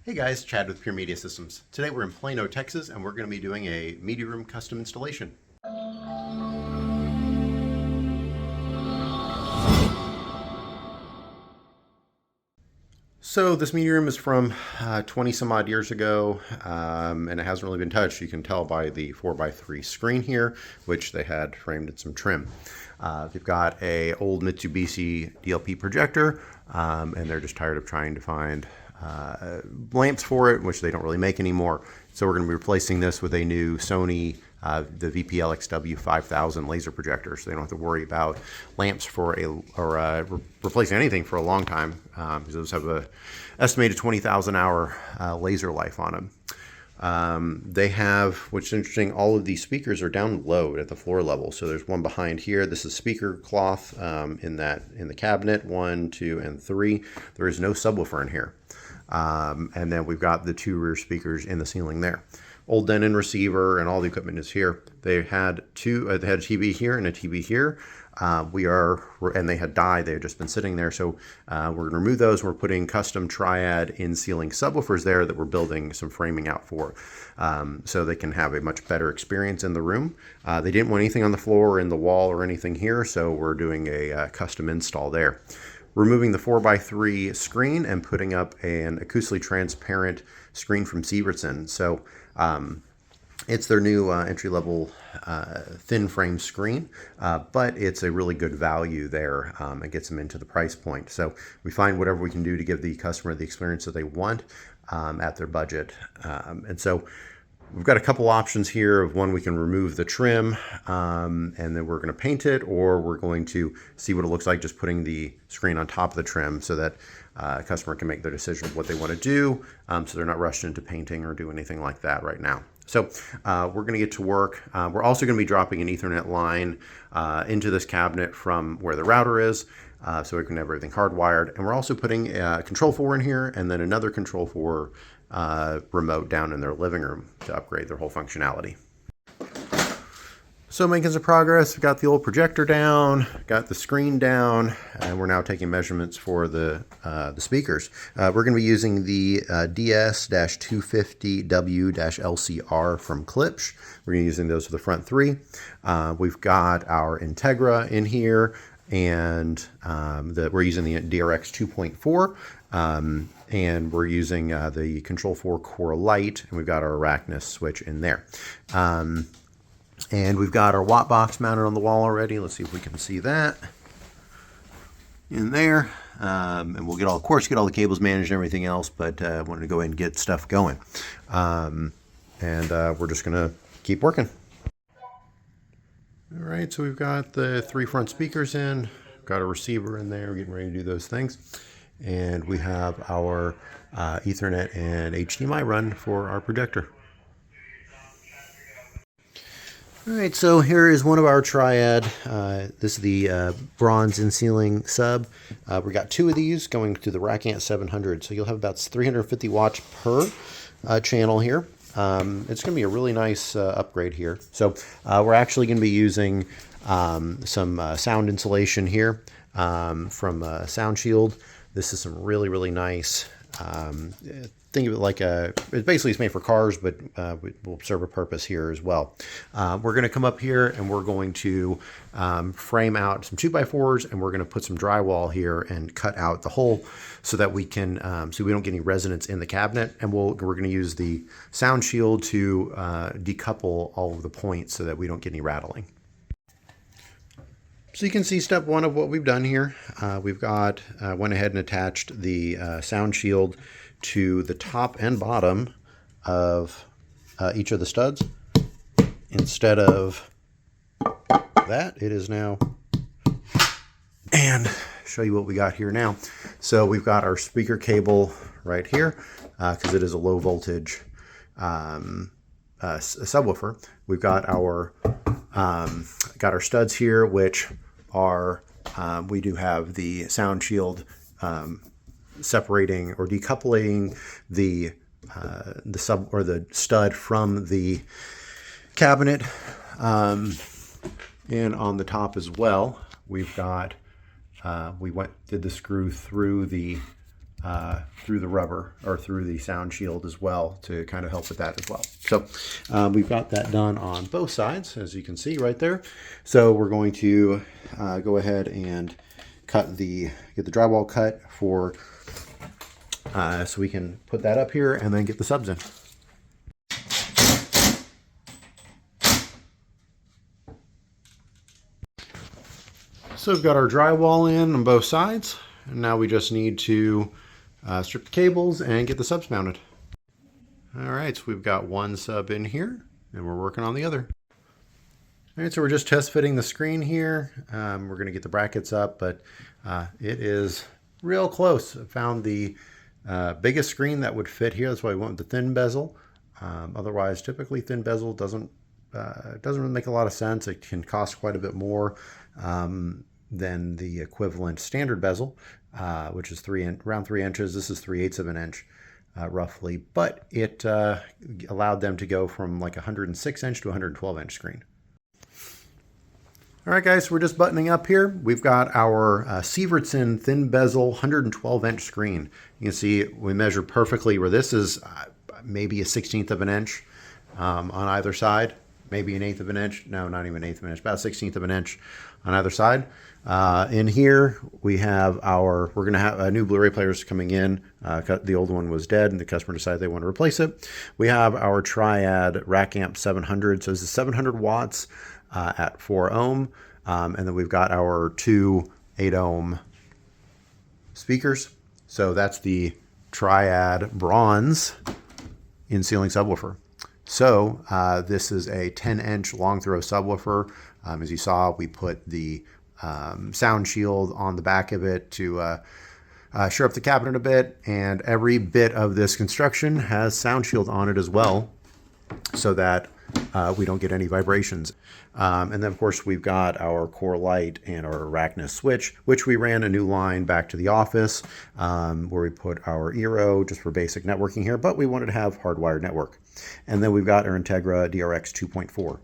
Hey guys, Chad with Pure Media Systems. Today we're in Plano, Texas, and we're going to be doing a media room custom installation. So this media room is from 20 some odd years ago, and it hasn't really been touched. You can tell by the 4x3 screen here, which they had framed in some trim. They've got a old Mitsubishi DLP projector, and they're just tired of trying to find lamps for it, which they don't really make anymore. So we're going to be replacing this with a new Sony the VPL-XW5000 laser projector, so they don't have to worry about lamps for replacing anything for a long time, because those have a estimated 20,000 hour laser life on them. They have, which is interesting, all of these speakers are down low at the floor level. So there's one behind here. This is speaker cloth in the cabinet, 1, 2, and 3. There is no subwoofer in here. And then we've got the 2 rear speakers in the ceiling there. Old Denon receiver and all the equipment is here. They had a TV here and a TV here. And they had died. They had just been sitting there. So we're going to remove those. We're putting custom Triad in-ceiling subwoofers there that we're building some framing out for, so they can have a much better experience in the room. They didn't want anything on the floor or in the wall or anything here, so we're doing a custom install there. Removing the 4x3 screen and putting up an acoustically transparent screen from Sievertson. So it's their new entry-level thin frame screen, but it's a really good value there. It gets them into the price point. So we find whatever we can do to give the customer the experience that they want at their budget. And so we've got a couple options here of one, we can remove the trim and then we're going to paint it, or we're going to see what it looks like just putting the screen on top of the trim so that a customer can make their decision of what they want to do, so they're not rushed into painting or do anything like that right now. So we're going to get to work. We're also going to be dropping an Ethernet line into this cabinet from where the router is, so we can have everything hardwired. And we're also putting Control4 in here and then another Control4 remote down in their living room to upgrade their whole functionality. So making some progress. We've got the old projector down, got the screen down, and we're now taking measurements for the speakers. We're going to be using the DS-250W-LCR from Klipsch. We're going to be using those for the front 3. We've got our Integra in here, and we're using the DRX-2.4. And we're using the Control4 Core Lite, and we've got our Arachnus switch in there. And we've got our watt box mounted on the wall already. Let's see if we can see that in there. And we'll get all the cables managed and everything else, but I wanted to go ahead and get stuff going. And we're just going to keep working. All right, so we've got the 3 front speakers in, got a receiver in there, we're getting ready to do those things. And we have our Ethernet and HDMI run for our projector. All right, so here is one of our Triad. This is the bronze in-ceiling sub. We got 2 of these going to the Rackant 700, so you'll have about 350 watts per channel here. It's going to be a really nice upgrade here. So we're actually going to be using some sound insulation here from Sound Shield. This is some really, really nice, think of it like it basically is made for cars, but will serve a purpose here as well. We're going to come up here and we're going to frame out some 2x4s, and we're going to put some drywall here and cut out the hole so that we can, so we don't get any resonance in the cabinet. And we're going to use the Sound Shield to decouple all of the points so that we don't get any rattling. So you can see step 1 of what we've done here. We've got, went ahead and attached the Sound Shield to the top and bottom of each of the studs. Instead of that, it is now, and show you what we got here now. So we've got our speaker cable right here, because it is a low voltage subwoofer. We've got our studs here, which are, we do have the Sound Shield separating or decoupling the stud from the cabinet, and on the top as well we've got we did the screw through the through the rubber or through the sound shield as well to kind of help with that as well. So we've got that done on both sides, as you can see right there. So we're going to go ahead and get the drywall cut for so we can put that up here and then get the subs in. So we've got our drywall in on both sides, and now we just need to strip the cables and get the subs mounted. All right, so we've got one sub in here, and we're working on the other. All right, so we're just test fitting the screen here. We're going to get the brackets up, but it is real close. I found the biggest screen that would fit here. That's why we went with the thin bezel. Otherwise, typically thin bezel doesn't really make a lot of sense. It can cost quite a bit more than the equivalent standard bezel, which is around 3 inches. This is 3/8 of an inch, roughly, but it allowed them to go from like a 106 inch to 112 inch screen. All right, guys, we're just buttoning up here. We've got our Sievertson thin bezel 112 inch screen. You can see we measure perfectly where this is maybe a 1/16 of an inch on either side, maybe an 1/8 of an inch. No, not even an 1/8 of an inch, about a 1/16 of an inch on either side. In here, we have we're going to have new Blu-ray players coming in. The old one was dead and the customer decided they want to replace it. We have our Triad rack amp 700. So this is 700 watts at 4 ohm. And then we've got our two 8 ohm speakers. So that's the Triad bronze in-ceiling subwoofer. So this is a 10-inch long throw subwoofer. As you saw, we put the sound shield on the back of it to shore up the cabinet a bit, and every bit of this construction has sound shield on it as well, so that we don't get any vibrations. And then of course we've got our Core Lite and our Arachnus switch, which we ran a new line back to the office, where we put our Eero just for basic networking here, but we wanted to have hardwired network. And then we've got our Integra DRX-2.4.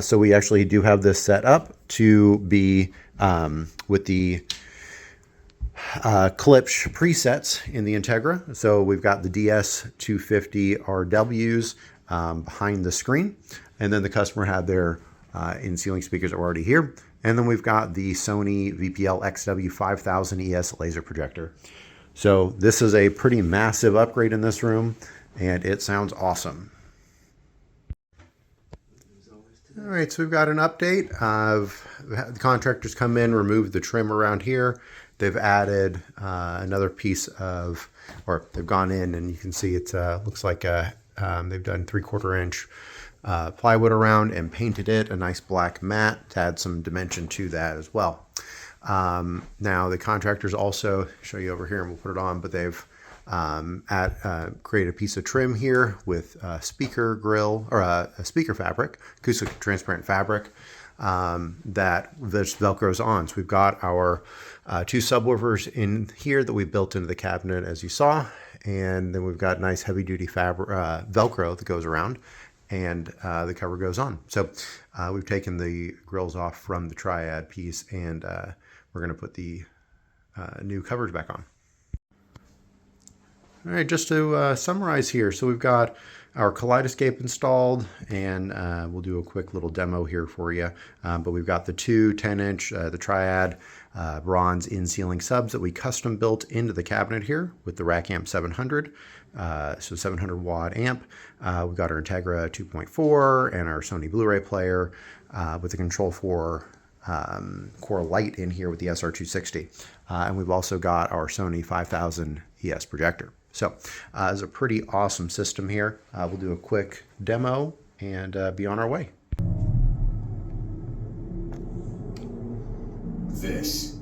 So we actually do have this set up to be with the Klipsch presets in the Integra. So we've got the DS250 RWs behind the screen, and then the customer had their in-ceiling speakers already here. And then we've got the Sony VPL-XW5000ES laser projector. So this is a pretty massive upgrade in this room, and it sounds awesome. All right, so we've got an update of the contractors come in, remove the trim around here. They've added another piece of, or they've gone in and you can see it looks like they've done 3/4 inch plywood around and painted it a nice black matte to add some dimension to that as well. Now the contractors also, show you over here and we'll put it on, but they've create a piece of trim here with a speaker grill, or a speaker fabric, acoustic transparent fabric, that this Velcros on. So we've got our two subwoofers in here that we built into the cabinet, as you saw, and then we've got nice heavy duty fabric Velcro that goes around, and the cover goes on. So we've taken the grills off from the Triad piece, and we're going to put the new covers back on. All right, just to summarize here, so we've got our Kaleidescape installed, and we'll do a quick little demo here for you. But we've got the two 10-inch, the Triad bronze in-ceiling subs that we custom built into the cabinet here with the rack amp 700, so 700 watt amp. We've got our Integra 2.4 and our Sony Blu-ray player with the Control4 Core Lite in here with the SR260. And we've also got our Sony 5000ES projector. So it's a pretty awesome system here. We'll do a quick demo and be on our way. This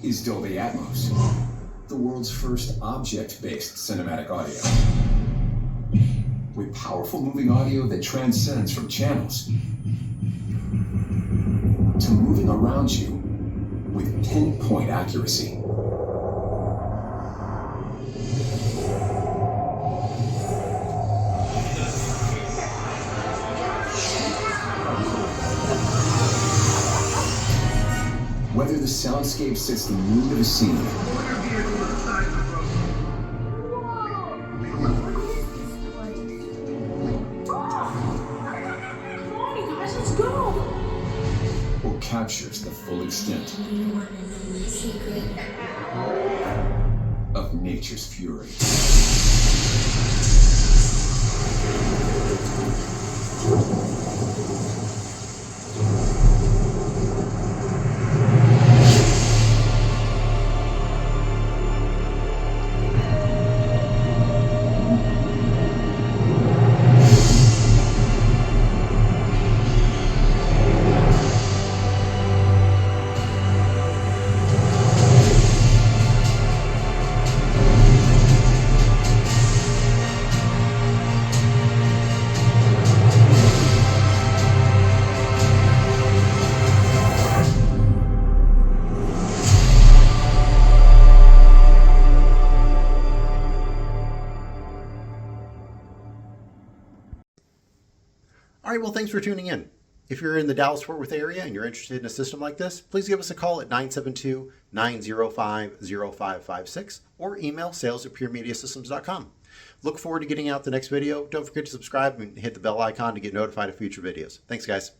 is Dolby Atmos, the world's first object-based cinematic audio. With powerful moving audio that transcends from channels to moving around you with pinpoint accuracy. Whether the soundscape sets the mood of a scene captures the full extent of nature's fury. All right, well, thanks for tuning in. If you're in the Dallas-Fort Worth area and you're interested in a system like this, please give us a call at 972-905-0556 or email sales@puremediasystems.com. Look forward to getting out the next video. Don't forget to subscribe and hit the bell icon to get notified of future videos. Thanks, guys.